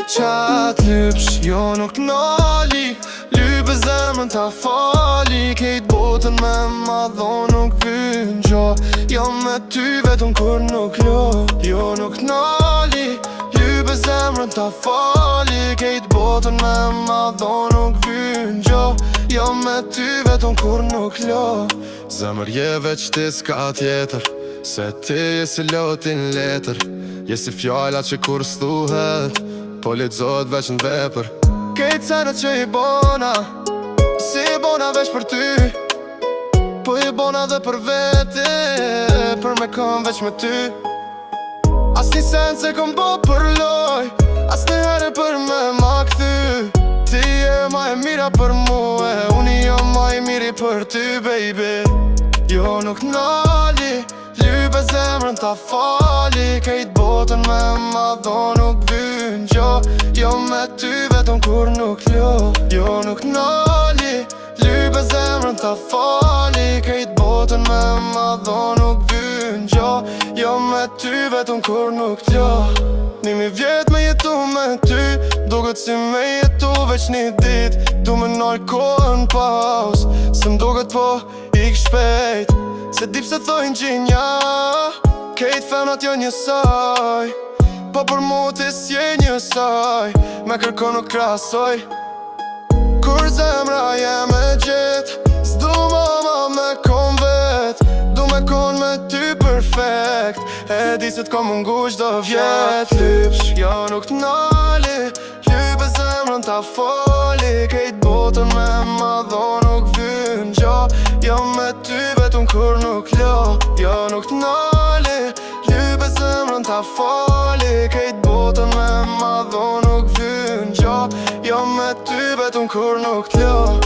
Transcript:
Qatë lypsh, jo nuk nali, lype zemrën ta fali. Kejt botën me madho nuk vyn gjo, jo me ty vetëm kur nuk lo. Jo nuk nali, lype zemrën ta fali. Kejt botën me madho nuk vyn gjo, jo me ty vetëm kur nuk lo. Zemër je veç ti s'ka tjetër, se ti je si lotin letër. Je si fjalla që kur s'thuhet, po lexohet veç në vepër. Kejt senet që i bona, si i bona veç për ty, po i bona dhe për vete, për me kom veç me ty. As një sen se kom bo për loj, as një herë për me ma kthy. Ti je ma e mira për muë, unë jam ma e miri për ty, baby. Jo nuk nali, lype zemrën ta fali. Kejt botën me madho nuk vyn gjo, jo me ty vetëm kur nuk lo. Jo nuk nali, lype zemrën ta fali. Kejt botën me madho nuk vyn gjo, jo me ty vetëm kur nuk lo. Nimi vjet me jetu me ty, duket si me jetu veç një dit. Du me nal kohën paus, se m'duket po ik shpejt. Se dip se thojnë gjinja, kejt femnat jo njësoj, po për mu ti s'je njësoj, me kërko nuk krasoj. Kur zemra jem e gjith, s'du ma me kon vet, du me kon me ty perfekt. E di se t'kom mungu qdo vjet. Lypsh, jo nuk t'nali, lype zemrën ta fali. Kejt botën me madho nuk vyn gjo, jo me ty vetëm kur nuk lo. Jo nuk t'nali, lype zemrën ta fali. Kejt botën me madho nuk vyn gjo, jo me ty vetëm kur nuk lo.